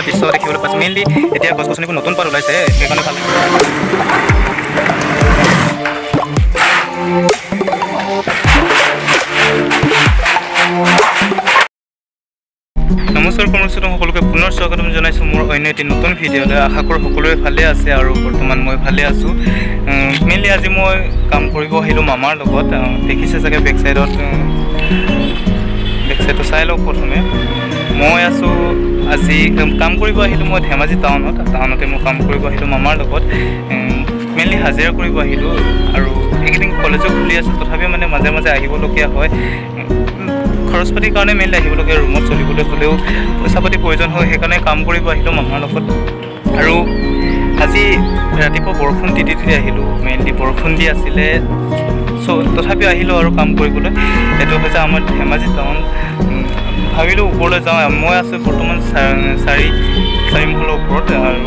দৃশ্য দেখিবলৈ পাইছোঁ। মেইনলি এতিয়া গছ গছনিবোৰ নতুন পাত ওলাইছে, সেইকাৰণে ভাল লাগিছে। নমস্কাৰ কৰ্মচাৰী সকলোকে পুনৰ স্বাগতম জনাইছোঁ মোৰ অন্য এটি নতুন ভিডিঅ'লৈ। আশা কৰোঁ সকলোৱে ভালে আছে আৰু বৰ্তমান মই ভালে আছোঁ। মেইনলি আজি মই কাম কৰিব আহিলোঁ মামাৰ লগত। দেখিছে চাগে বেক চাইডটো চাই লওক। প্ৰথমে মই আছোঁ আজি কাম কৰিব আহিলোঁ মই ধেমাজি টাউনতে মই কাম কৰিব আহিলোঁ মামাৰ লগত। মেইনলি হাজিৰা কৰিব আহিলোঁ আৰু এইকেইদিন কলেজো খুলি আছে, তথাপিও মানে মাজে মাজে আহিবলগীয়া হয়। খৰচ পাতিৰ কাৰণে মেইনলি আহিবলগীয়া, ৰুমত চলিবলৈ হ'লেও পইচা পাতি প্ৰয়োজন হয়, সেইকাৰণে কাম কৰিব আহিলোঁ মামাৰ লগত। আৰু আজি ৰাতিপুৱা বৰষুণ দি আহিলোঁ, মেইনলি বৰষুণ দি আছিলে, তথাপিও আহিলোঁ আৰু কাম কৰিবলৈ। এইটো হৈছে আমাৰ ধেমাজি টাউন। ভাবিলোঁ ওপৰলৈ যাওঁ, মই আছোঁ বৰ্তমান চাৰি মহলৰ ওপৰত, আৰু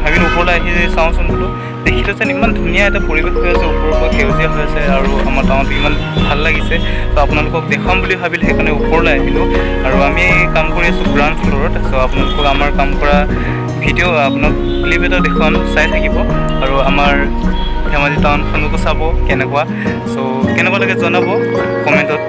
ভাবিলোঁ ওপৰলৈ আহি চাওঁচোন বোলো। দেখিলোঁ যেন ইমান ধুনীয়া এটা পৰিৱেশ হৈ আছে, ওপৰৰ পৰা সেউজীয়া হৈ আছে আৰু আমাৰ টাউনটো ইমান ভাল লাগিছে। ত' আপোনালোকক দেখাম বুলি ভাবিলোঁ, সেইকাৰণে ওপৰলৈ আহিলোঁ। আৰু আমি কাম কৰি আছোঁ গ্ৰাউণ্ড ফ্ল'ৰত। চ' আপোনালোকক আমাৰ কাম কৰা ভিডিঅ' আপোনাক ক্লিপ এটা দেখুৱাম, চাই থাকিব। আৰু আমাৰ ধেমাজি টাউনখনকো চাব কেনেকুৱা। চ' কেনেকুৱা লাগে জনাব কমেণ্টত।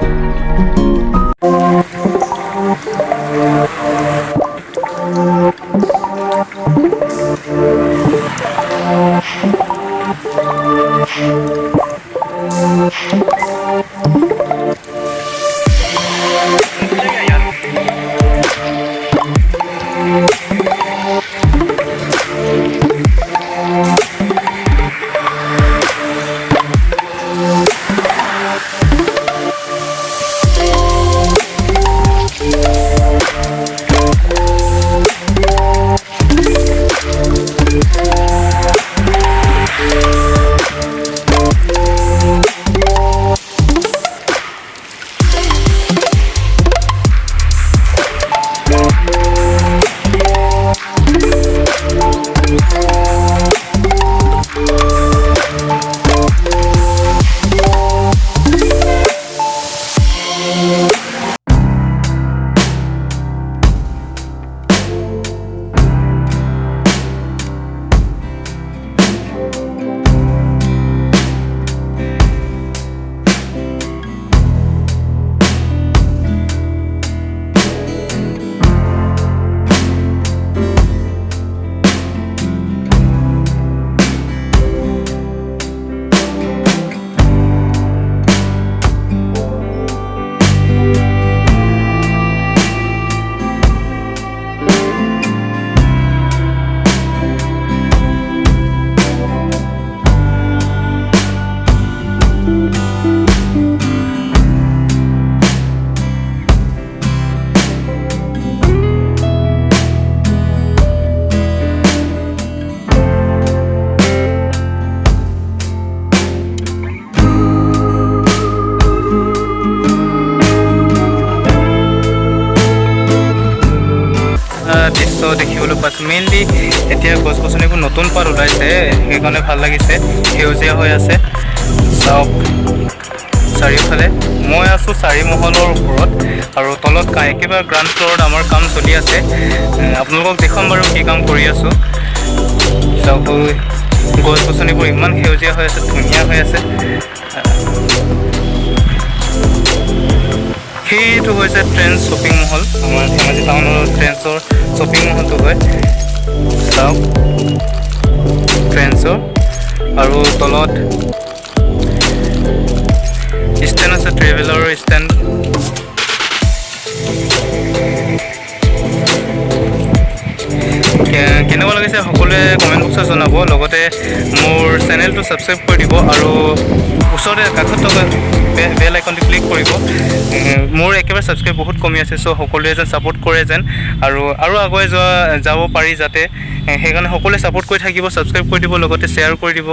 দৃশ্য দেখিবলৈ পাইছোঁ। মেইনলি এতিয়া গছ গছনিবোৰ নতুন পাত ওলাইছে, সেইকাৰণে ভাল লাগিছে, সেউজীয়া হৈ আছে। চাওক চাৰিওফালে। মই আছোঁ 4 মহলৰ ওপৰত, আৰু তলত একেবাৰে গ্ৰাউণ্ড ফ্ল'ৰত আমাৰ কাম চলি আছে। আপোনালোকক দেখুৱাম বাৰু কি কাম কৰি আছোঁ। চাওক গছ গছনিবোৰ ইমান সেউজীয়া হৈ আছে, ধুনীয়া হৈ আছে। সেইটো হৈছে ট্ৰেন্ডছ শ্বপিং মল, আমাৰ ধেমাজি টাউনৰ ট্ৰেন্ডছৰ শ্বপিং মলটো হয়। চাওক ট্ৰেন্ডছৰ, আৰু তলত ষ্টেণ্ড আছে, ট্ৰেভেলাৰৰ ষ্টেণ্ড। কেনেকুৱা লাগিছে সকলোৱে কমেণ্ট বক্সত জনাব। লগতে মোৰ চেনেলটো ছাবস্ক্ৰাইব কৰি দিব, আৰু ওচৰতে কাষত থকা বেল আইকনটো ক্লিক কৰিব। মোৰ একেবাৰে ছাবস্ক্ৰাইব বহুত কমি আছে, চ' সকলোৱে যেন ছাপোৰ্ট কৰে যেন, আৰু আগুৱাই যাব পাৰি যাতে, সেইকাৰণে সকলোৱে ছাপোৰ্ট কৰি থাকিব, ছাবস্ক্ৰাইব কৰি দিব, লগতে শ্বেয়াৰ কৰি দিব।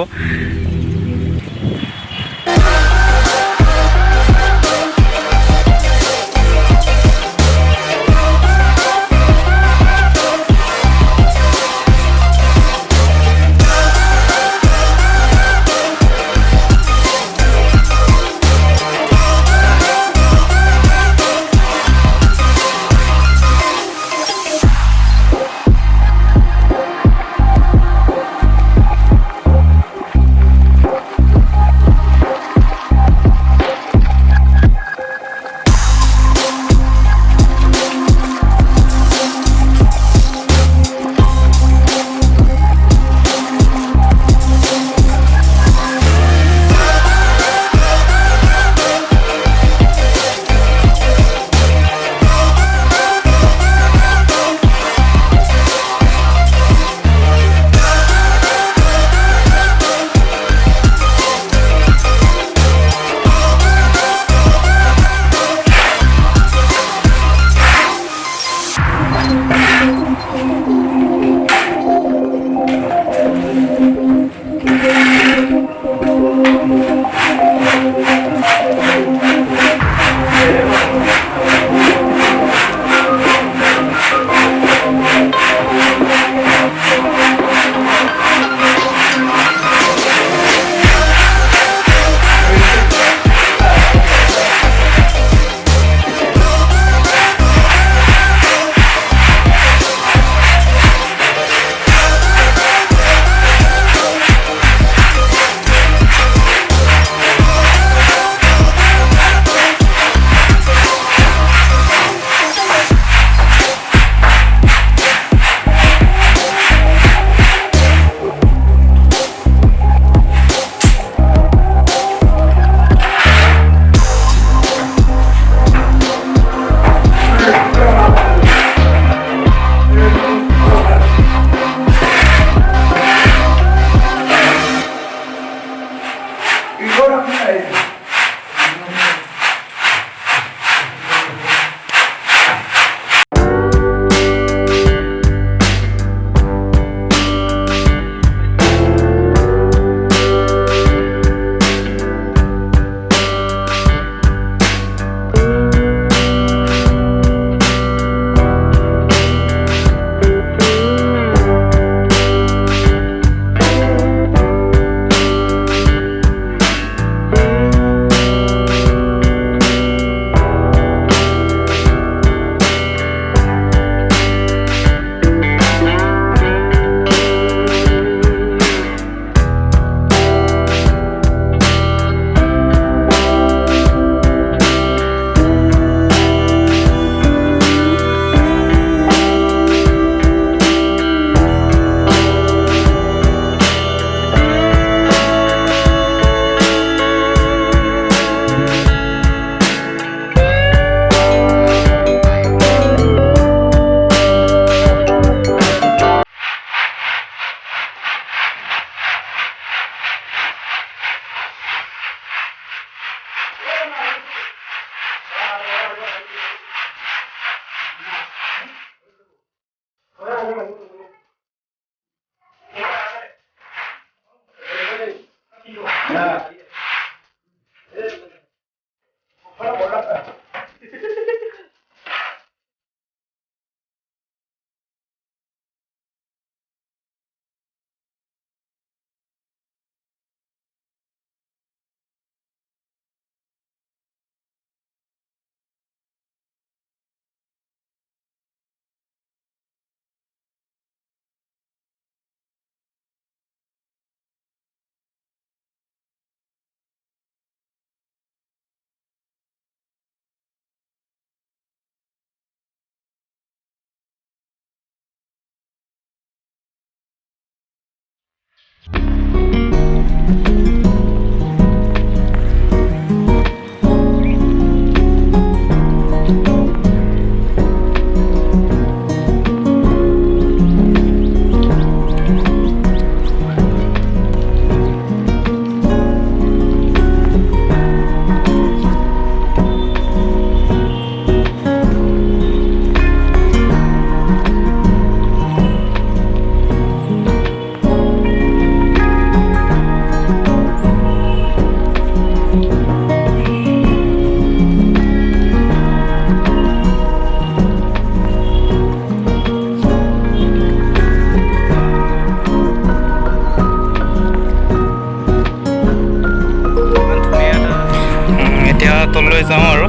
তললৈ যাওঁ আৰু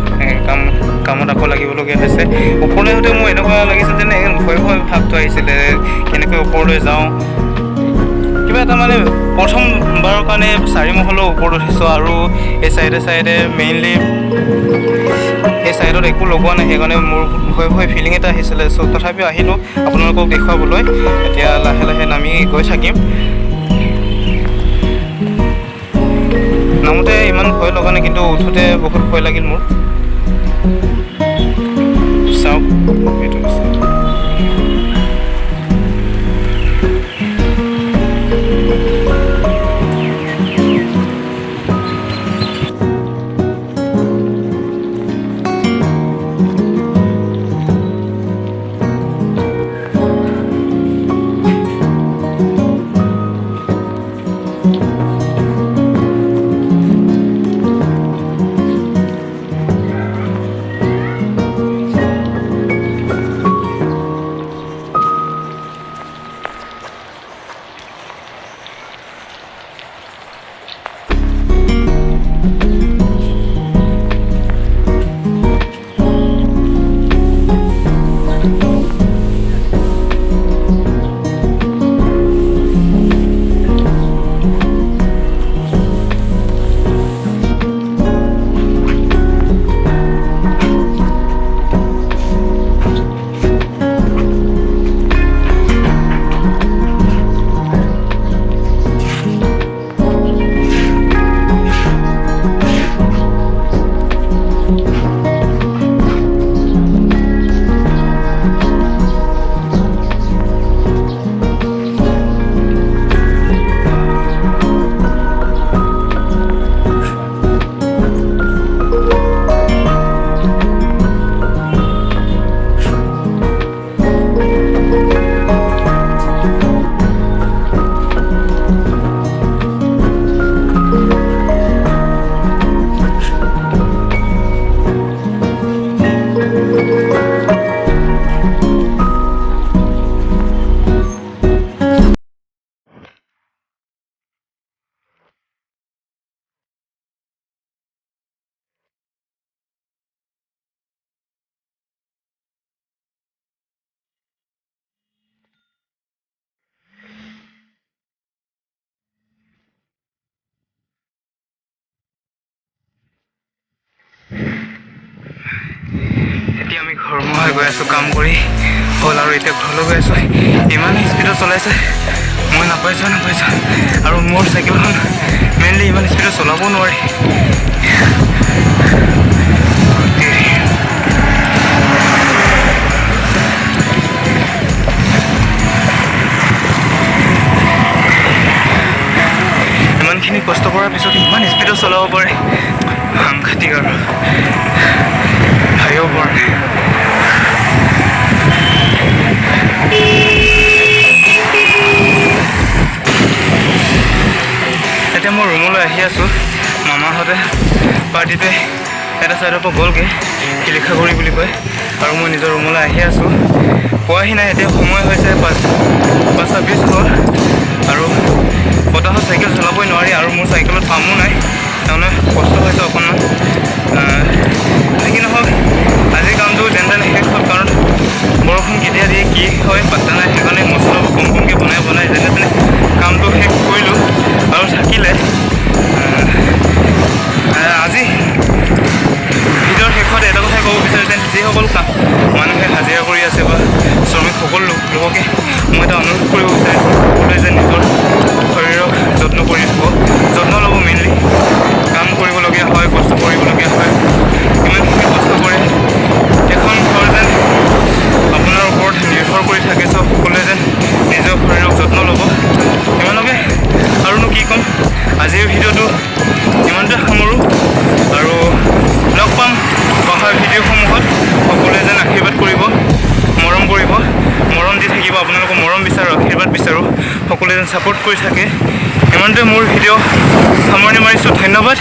কামত আকৌ লাগিবলগীয়া হৈছে। ওপৰলৈ আহোঁতে মোৰ এনেকুৱা লাগিছিল যেনে ভয় ভয় ভাৱটো আহিছিলে, কেনেকৈ ওপৰলৈ যাওঁ। কিবা এটা মানে প্ৰথমবাৰৰ কাৰণে 4 মহলৰ ওপৰত উঠিছোঁ আৰু এই চাইডে মেইনলি এই চাইডত একো লগোৱা নাই, সেইকাৰণে মোৰ ভয় ভয় ফিলিং এটা আহিছিলে। চ' তথাপিও আহিলোঁ আপোনালোকক দেখুৱাবলৈ। এতিয়া লাহে লাহে নামি গৈ থাকিম। নামোতে ইমান ভয় লগা নাই, কিন্তু উঠোঁতে বহুত ভয় লাগিল মোৰ। চাওক এইটো এতিয়া আমি ঘৰমুৱা গৈ আছোঁ। কাম কৰি হ'ল আৰু এতিয়া ঘৰলৈ গৈ আছোঁ। ইমান স্পীডত চলাইছে, মই নাপাইছোঁ। আৰু মোৰ চাইকেলখন মেইনলি ইমান স্পীডত চলাব নোৱাৰি। ইমানখিনি কষ্ট কৰাৰ পিছত ইমান স্পীডত চলাব পাৰে, সাংঘাতিক আৰু ভাবিব পৰা নাই। আছোঁ মামাহঁতে পাৰ্টিতে এটা ছাইডৰ পৰা গ'লগৈ শিলিখাগুৰি বুলি কয় আৰু মই নিজৰ ৰুমলৈ আহি আছোঁ পোৱাহি নাই এতিয়া সময় হৈছে 5:20 হ'ল আৰু বতাহত চাইকেল চলাবই নোৱাৰি আৰু মোৰ চাইকেলত পামো নাই তাৰমানে কষ্ট হৈছে অকণমান যি নহওক আজিৰ কামটো যেন তেনে শেষ হ'ল কাৰণ বৰষুণ কেতিয়া দিয়ে কি হয় পাত্তা নাই সেইকাৰণে মছলাবোৰ কম কমকৈ বনাই যেনে তেনে কামটো শেষ কৰিলোঁ আৰু থাকিলে আজি ভিডিঅ'ৰ শেষত এটা কথাই ক'ব বিচাৰোঁ যে যিসকল মানুহে হাজিৰা কৰি আছে বা শ্ৰমিক সকলো লোককে মই এটা অনুৰোধ কৰিব বিচাৰিছোঁ সকলোৱে যে নিজৰ শৰীৰক যত্ন কৰি যত্ন ল'ব মেইনলি কাম কৰিবলগীয়া হয় কষ্ট কৰিবলগীয়া হয় ইমানখিনি কষ্ট কৰে এখন ঘৰ যেন আপোনাৰ ওপৰত নিৰ্ভৰ কৰি থাকে চ' সকলোৱে যেন নিজৰ শৰীৰক যত্ন ল'ব ইমানকে আৰুনো কি ক'ম আজিৰ ভিডিঅ'টো ইমানতে সামৰোঁ আৰু লগ পাম অহা ভিডিঅ'সমূহত সকলোৱে যেন আশীৰ্বাদ কৰিব মৰম দি থাকিব আপোনালোকক মৰম বিচাৰোঁ আশীৰ্বাদ বিচাৰোঁ সকলোৱে যেন ছাপোৰ্ট কৰি থাকে ইমানতে মোৰ ভিডিঅ' সামৰণি মাৰিছোঁ ধন্যবাদ